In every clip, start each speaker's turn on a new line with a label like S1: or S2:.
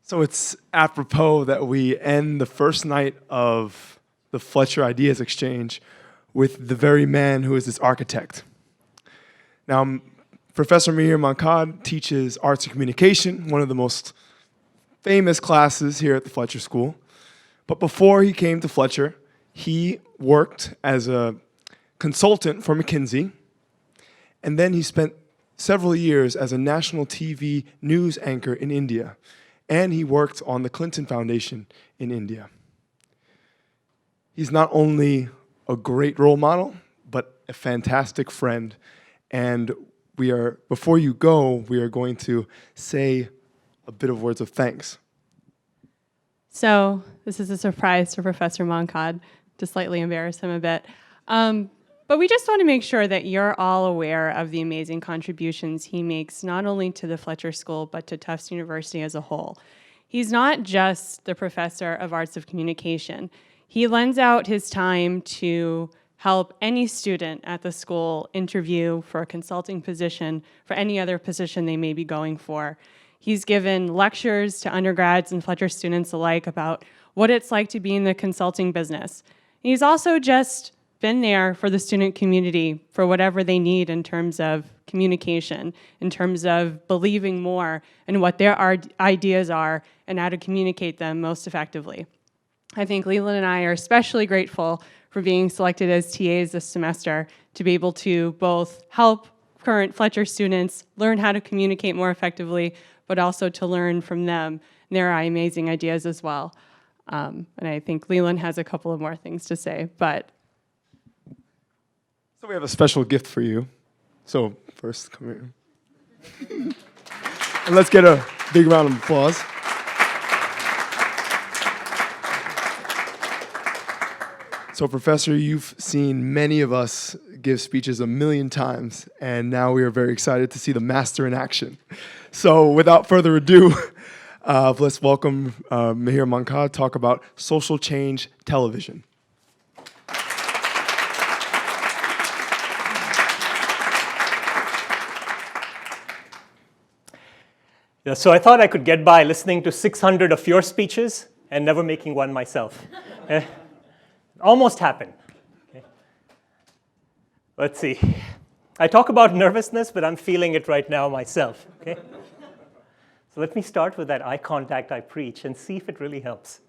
S1: So it's apropos that we end the first night of the Fletcher Ideas Exchange with the very man who is this architect. Now, Professor Mihir Mankad teaches arts and communication, one of the most famous classes here at the Fletcher School. But before he came to Fletcher, he worked as a consultant for McKinsey, and then he spent several years as a national TV news anchor in India, and he worked on the Clinton Foundation in India. He's not only a great role model, but a fantastic friend, and before you go, we are going to say a bit of words of thanks.
S2: So this is a surprise to Professor Mankad, to slightly embarrass him a bit. But we just want to make sure that you're all aware of the amazing contributions he makes, not only to the Fletcher School, but to Tufts University as a whole. He's not just the professor of arts of communication. He lends out his time to help any student at the school interview for a consulting position, for any other position they may be going for. He's given lectures to undergrads and Fletcher students alike about what it's like to be in the consulting business. He's also just been there for the student community for whatever they need in terms of communication, in terms of believing more in what their ideas are and how to communicate them most effectively. I think Leland and I are especially grateful for being selected as TAs this semester to be able to both help current Fletcher students learn how to communicate more effectively, but also to learn from them their amazing ideas as well. And I think Leland has a couple of more things to say, but
S1: So we have a special gift for you. So first, come here. And let's get a big round of applause. So Professor, you've seen many of us give speeches a million times, and now we are very excited to see the master in action. So without further ado, let's welcome Mihir Mankad talk about social change television.
S3: Yeah, so I thought I could get by listening to 600 of your speeches and never making one myself. Almost happened. Okay. Let's see. I talk about nervousness, but I'm feeling it right now myself. Okay? So let me start with that eye contact I preach and see if it really helps.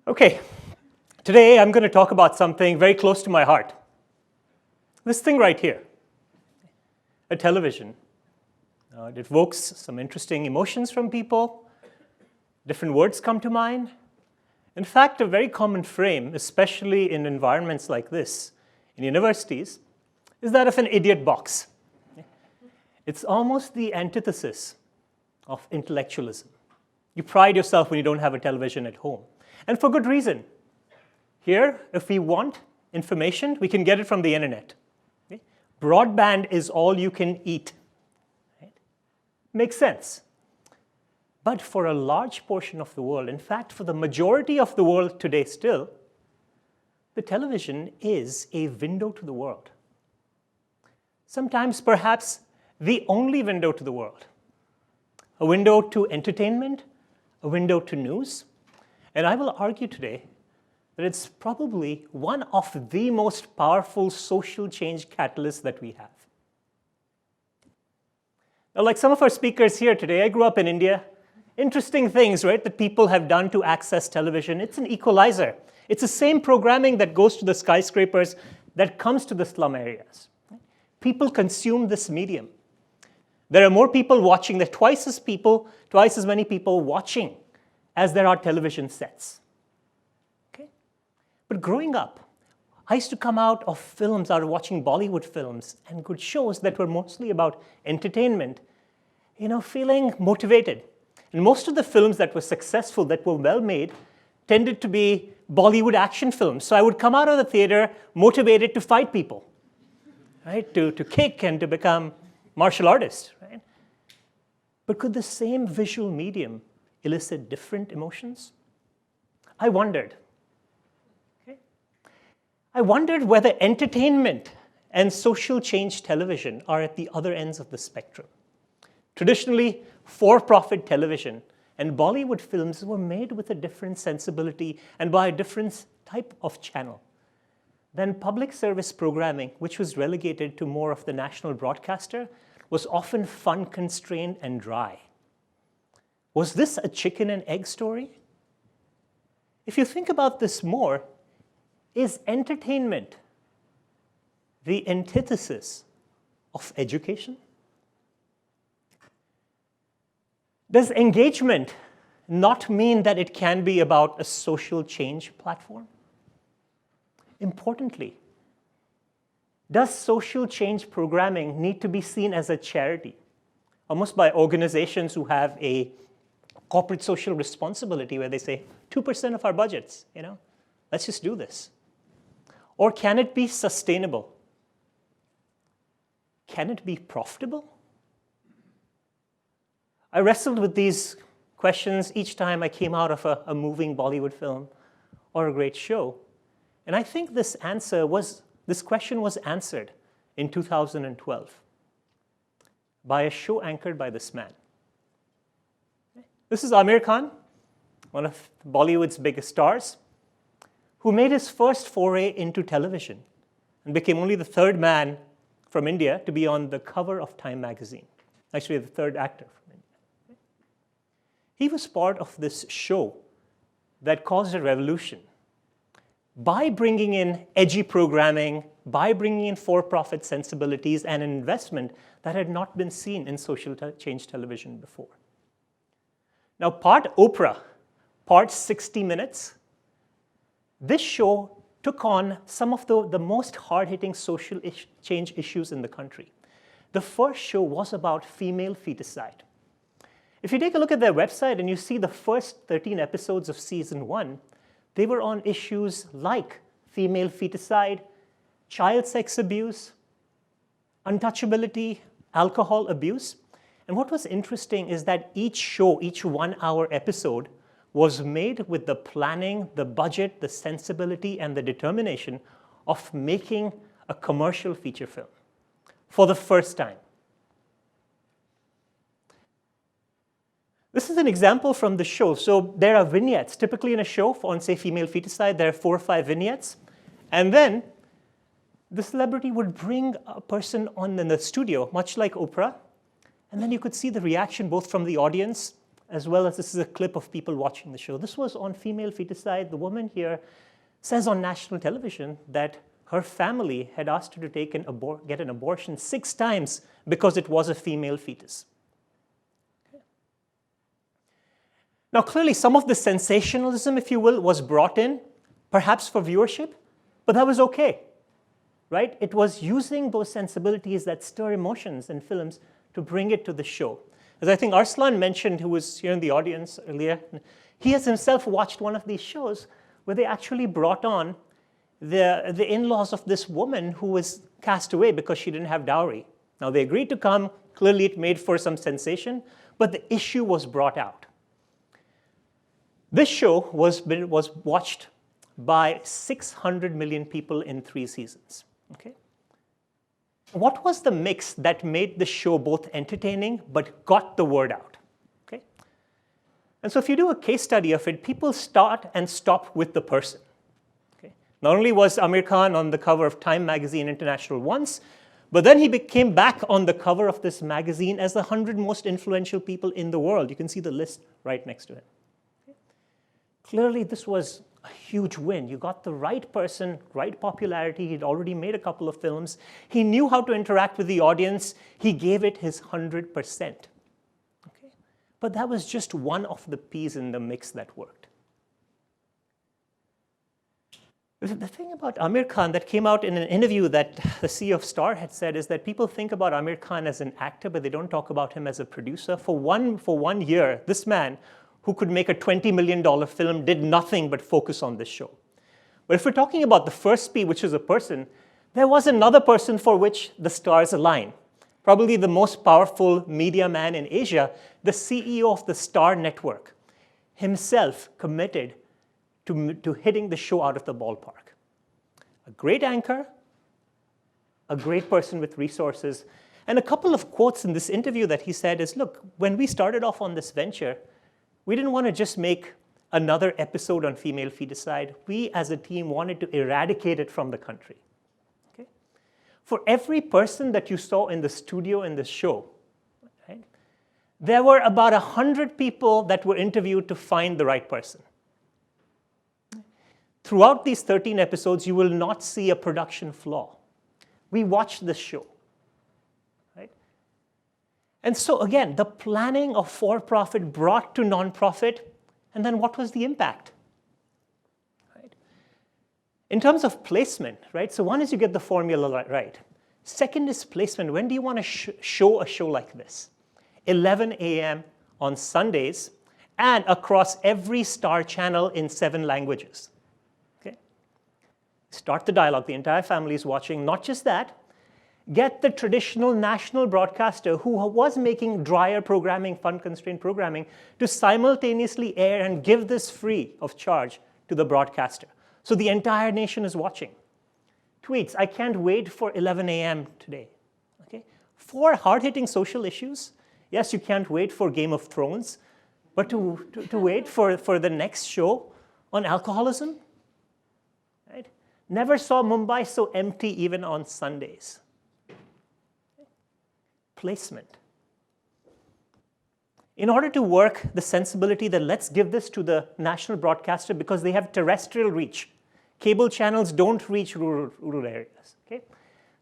S3: Okay, today I'm going to talk about something very close to my heart. This thing right here, a television. It evokes some interesting emotions from people. Different words come to mind. In fact, a very common frame, especially in environments like this, in universities, is that of an idiot box. It's almost the antithesis of intellectualism. You pride yourself when you don't have a television at home. And for good reason. Here, if we want information, we can get it from the internet. Okay? Broadband is all you can eat. Right? Makes sense. But for a large portion of the world, in fact, for the majority of the world today still, the television is a window to the world. Sometimes, perhaps, the only window to the world. A window to entertainment, a window to news. And I will argue today that it's probably one of the most powerful social change catalysts that we have. Now, like some of our speakers here today, I grew up in India. Interesting things, right, that people have done to access television. It's an equalizer. It's the same programming that goes to the skyscrapers that comes to the slum areas. People consume this medium. There are more people watching. There are twice as many people watching as there are television sets. Okay? But growing up, I used to come out of films, out of watching Bollywood films and good shows that were mostly about entertainment, feeling motivated. And most of the films that were successful, that were well made, tended to be Bollywood action films. So I would come out of the theater motivated to fight people, right? To kick and to become martial artists, right? But could the same visual medium elicit different emotions? I wondered. Okay? I wondered whether entertainment and social change television are at the other ends of the spectrum. Traditionally, for-profit television and Bollywood films were made with a different sensibility and by a different type of channel than public service programming, which was relegated to more of the national broadcaster, was often fun-constrained and dry. Was this a chicken and egg story? If you think about this more, is entertainment the antithesis of education? Does engagement not mean that it can be about a social change platform? Importantly, does social change programming need to be seen as a charity, almost by organizations who have a corporate social responsibility where they say, 2% of our budgets, let's just do this? Or can it be sustainable? Can it be profitable? I wrestled with these questions each time I came out of a moving Bollywood film or a great show. And I think this question was answered in 2012 by a show anchored by this man. This is Amir Khan, one of Bollywood's biggest stars, who made his first foray into television and became only the third man from India to be on the cover of Time magazine. Actually, the third actor from India. He was part of this show that caused a revolution by bringing in edgy programming, by bringing in for-profit sensibilities and an investment that had not been seen in social change television before. Now, part Oprah, part 60 Minutes, this show took on some of the most hard-hitting social change issues in the country. The first show was about female feticide. If you take a look at their website and you see the first 13 episodes of season 1, they were on issues like female feticide, child sex abuse, untouchability, alcohol abuse. And what was interesting is that each show, each 1-hour episode, was made with the planning, the budget, the sensibility, and the determination of making a commercial feature film for the first time. This is an example from the show. So there are vignettes. Typically in a show on, say, female feticide, there are 4 or 5 vignettes. And then the celebrity would bring a person on in the studio, much like Oprah. And then you could see the reaction both from the audience as well as this is a clip of people watching the show. This was on female feticide. The woman here says on national television that her family had asked her to get an abortion 6 times because it was a female fetus. Okay. Now, clearly, some of the sensationalism, if you will, was brought in, perhaps for viewership, but that was okay, right? It was using those sensibilities that stir emotions in films to bring it to the show. As I think Arslan mentioned, who was here in the audience earlier, he has himself watched one of these shows where they actually brought on the in-laws of this woman who was cast away because she didn't have dowry. Now, they agreed to come. Clearly, it made for some sensation, but the issue was brought out. This show was watched by 600 million people in 3 seasons. Okay? What was the mix that made the show both entertaining but got the word out? Okay? And so if you do a case study of it, people start and stop with the person. Okay? Not only was Amir Khan on the cover of Time Magazine International once, but then he came back on the cover of this magazine as the 100 most influential people in the world. You can see the list right next to him. Okay? Clearly, this was a huge win. You got the right person, right popularity. He'd already made a couple of films. He knew how to interact with the audience. He gave it his 100%. Okay? But that was just one of the peas in the mix that worked. The thing about Amir Khan that came out in an interview that the CEO of Star had said is that people think about Amir Khan as an actor, but they don't talk about him as a producer. For one year, this man, who could make a $20 million film, did nothing but focus on this show. But if we're talking about the first P, which is a person, there was another person for which the stars align. Probably the most powerful media man in Asia, the CEO of the Star Network, himself committed to hitting the show out of the ballpark. A great anchor, a great person with resources. And a couple of quotes in this interview that he said is, look, when we started off on this venture, we didn't want to just make another episode on female feticide. We, as a team, wanted to eradicate it from the country. Okay? For every person that you saw in the studio in this show, right, there were about 100 people that were interviewed to find the right person. Throughout these 13 episodes, you will not see a production flaw. We watched this show. Right? And so again, the planning of for-profit brought to nonprofit, and then what was the impact? Right? In terms of placement, right? So one is you get the formula right. Second is placement. When do you want to show a show like this? 11 a.m. on Sundays and across every Star channel in 7 languages. Start the dialogue. The entire family is watching. Not just that, get the traditional national broadcaster who was making drier programming, fund-constrained programming, to simultaneously air and give this free of charge to the broadcaster. So the entire nation is watching. Tweets, I can't wait for 11 a.m. today. Okay? For hard-hitting social issues, yes, you can't wait for Game of Thrones, but to wait for the next show on alcoholism? Right? Never saw Mumbai so empty even on Sundays. Placement. In order to work the sensibility that let's give this to the national broadcaster because they have terrestrial reach. Cable channels don't reach rural areas. Okay?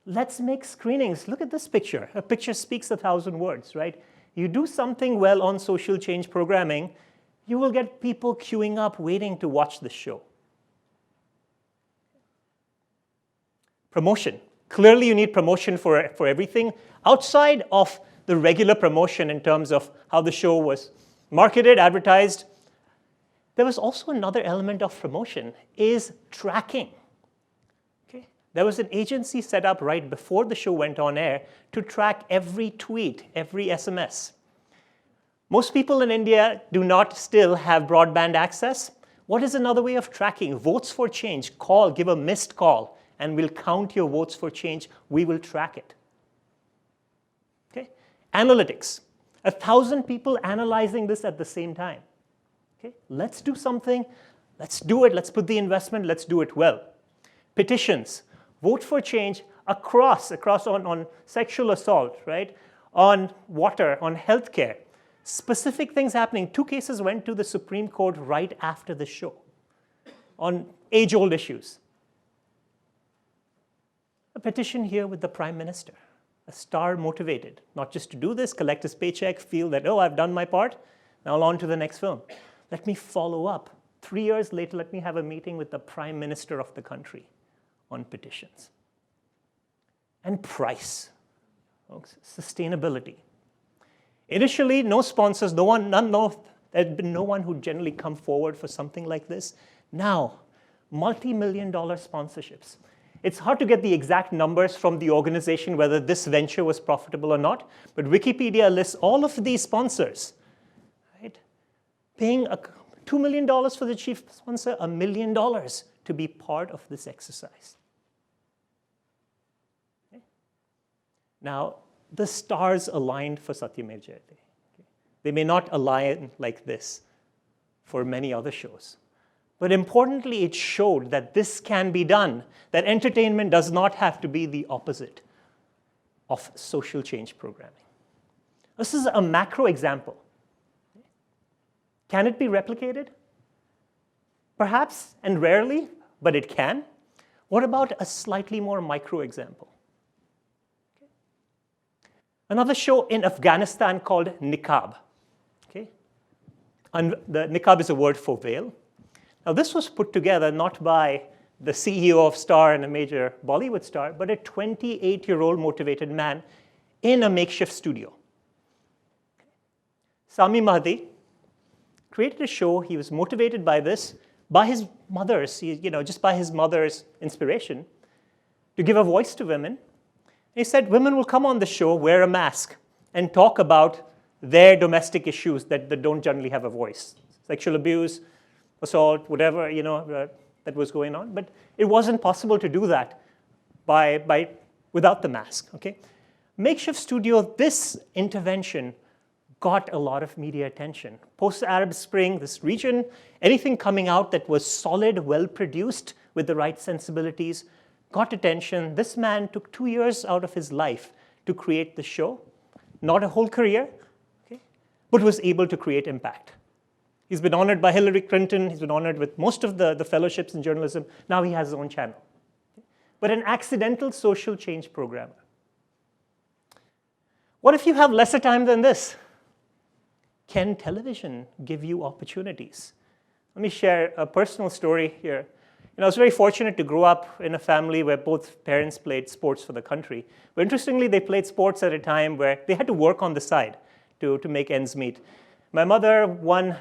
S3: Let's make screenings. Look at this picture. A picture speaks 1,000 words, right? You do something well on social change programming, you will get people queuing up waiting to watch the show. Promotion. Clearly, you need promotion for everything. Outside of the regular promotion in terms of how the show was marketed, advertised, there was also another element of promotion, is tracking. Okay? There was an agency set up right before the show went on air to track every tweet, every SMS. Most people in India do not still have broadband access. What is another way of tracking? Votes for change. Call, give a missed call, and we'll count your votes for change. We will track it. Okay? Analytics. 1,000 people analyzing this at the same time. Okay? Let's do something. Let's do it. Let's put the investment. Let's do it well. Petitions. Vote for change across on sexual assault, right? On water, on healthcare. Specific things happening. 2 cases went to the Supreme Court right after the show on age-old issues. A petition here with the Prime Minister, a star motivated, not just to do this, collect his paycheck, feel that, oh, I've done my part, now on to the next film. Let me follow up. 3 years later, let me have a meeting with the Prime Minister of the country on petitions. And price, folks, sustainability. Initially, no sponsors, there had been no one who generally come forward for something like this. Now, multi-million-dollar sponsorships. It's hard to get the exact numbers from the organization whether this venture was profitable or not, but Wikipedia lists all of these sponsors, right? Paying $2 million for the chief sponsor, $1 million to be part of this exercise. Okay? Now, the stars aligned for Satya Mev Jayate. Okay? They may not align like this for many other shows. But importantly, it showed that this can be done, that entertainment does not have to be the opposite of social change programming. This is a macro example. Can it be replicated? Perhaps, and rarely, but it can. What about a slightly more micro example? Okay. Another show in Afghanistan called Niqab. Okay. And the Niqab is a word for veil. Now, this was put together not by the CEO of Star and a major Bollywood star, but a 28-year-old motivated man in a makeshift studio. Sami Mahdi created a show. He was motivated by this, by his mother's, just by his mother's inspiration, to give a voice to women. And he said women will come on the show, wear a mask, and talk about their domestic issues that don't generally have a voice. Sexual abuse, assault, whatever that was going on. But it wasn't possible to do that without the mask, okay? Makeshift studio, this intervention got a lot of media attention. Post-Arab Spring, this region, anything coming out that was solid, well-produced with the right sensibilities, got attention. This man took 2 years out of his life to create the show. Not a whole career, okay, but was able to create impact. He's been honored by Hillary Clinton. He's been honored with most of the fellowships in journalism. Now he has his own channel. But an accidental social change programmer. What if you have lesser time than this? Can television give you opportunities? Let me share a personal story here. I was very fortunate to grow up in a family where both parents played sports for the country. But interestingly, they played sports at a time where they had to work on the side to make ends meet. My mother won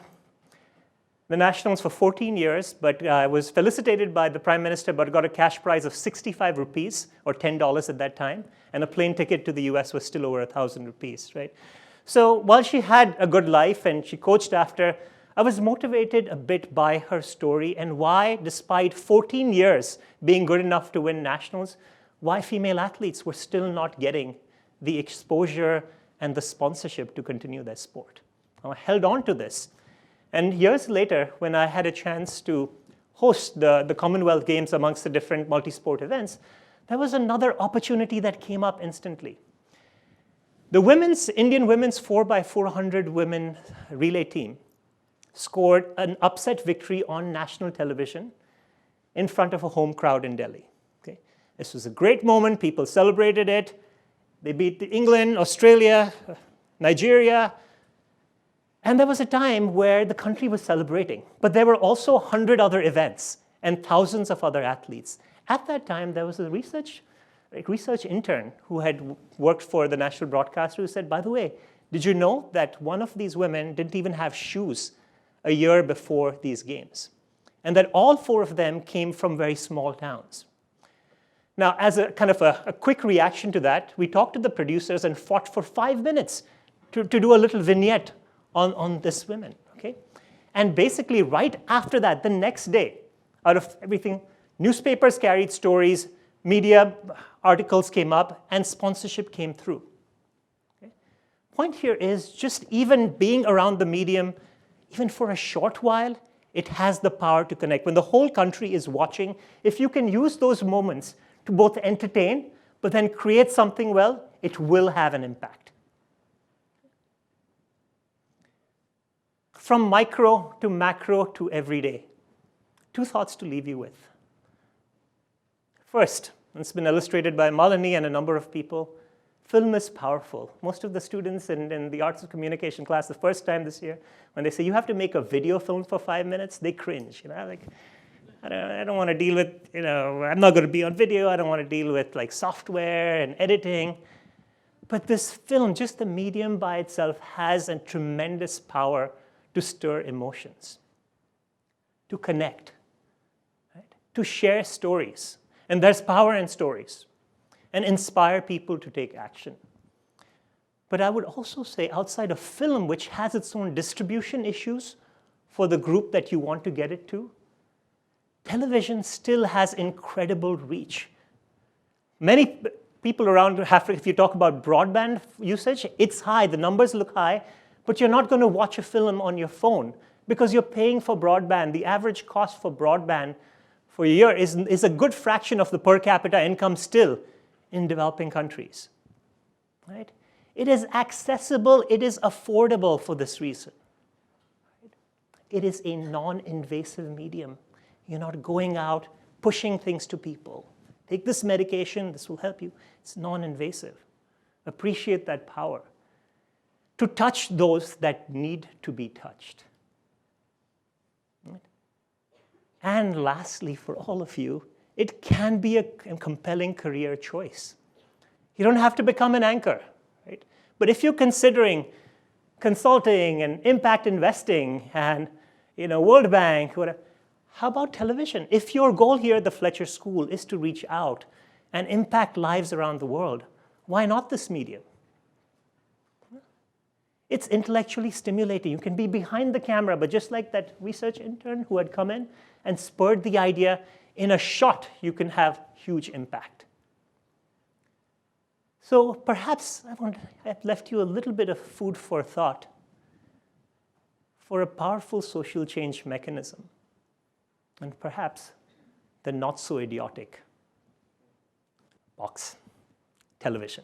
S3: the nationals for 14 years, but was felicitated by the prime minister, but got a cash prize of 65 rupees, or $10 at that time, and a plane ticket to the US was still over 1,000 rupees, right? So while she had a good life and she coached after, I was motivated a bit by her story and why, despite 14 years being good enough to win nationals, why female athletes were still not getting the exposure and the sponsorship to continue their sport. I held on to this. And years later, when I had a chance to host the Commonwealth Games amongst the different multi-sport events, there was another opportunity that came up instantly. The Indian women's 4x400 women relay team scored an upset victory on national television in front of a home crowd in Delhi. Okay? This was a great moment. People celebrated it. They beat England, Australia, Nigeria. And there was a time where the country was celebrating. But there were also 100 other events and thousands of other athletes. At that time, there was a research intern who had worked for the national broadcaster who said, by the way, did you know that one of these women didn't even have shoes a year before these games? And that all 4 of them came from very small towns. Now, as a kind of a quick reaction to that, we talked to the producers and fought for 5 minutes to do a little vignette on this women, okay? And basically, right after that, the next day, out of everything, newspapers carried stories, media articles came up, and sponsorship came through. Okay? Point here is just even being around the medium, even for a short while, it has the power to connect. When the whole country is watching, if you can use those moments to both entertain, but then create something well, it will have an impact. From micro to macro to everyday, 2 thoughts to leave you with. First, it's been illustrated by Malini and a number of people, film is powerful. Most of the students in the Arts of Communication class, the first time this year, when they say you have to make a video film for 5 minutes, they cringe. Like, I don't want to deal with, I'm not going to be on video. I don't want to deal with like software and editing. But this film, just the medium by itself, has a tremendous power to stir emotions, to connect, right? To share stories. And there's power in stories, and inspire people to take action. But I would also say outside of film, which has its own distribution issues for the group that you want to get it to, television still has incredible reach. Many people around Africa, if you talk about broadband usage, it's high, the numbers look high, but you're not going to watch a film on your phone because you're paying for broadband. The average cost for broadband for a year is a good fraction of the per capita income still in developing countries. Right? It is accessible, it is affordable for this reason. It is a non-invasive medium. You're not going out pushing things to people. Take this medication, this will help you. It's non-invasive. Appreciate that power. To touch those that need to be touched. Right? And lastly, for all of you, it can be a compelling career choice. You don't have to become an anchor, right? But if you're considering consulting and impact investing and World Bank, whatever, how about television? If your goal here at the Fletcher School is to reach out and impact lives around the world, why not this medium? It's intellectually stimulating. You can be behind the camera, but just like that research intern who had come in and spurred the idea, in a shot, you can have huge impact. So perhaps I've left you a little bit of food for thought for a powerful social change mechanism, and perhaps the not so idiotic box, television.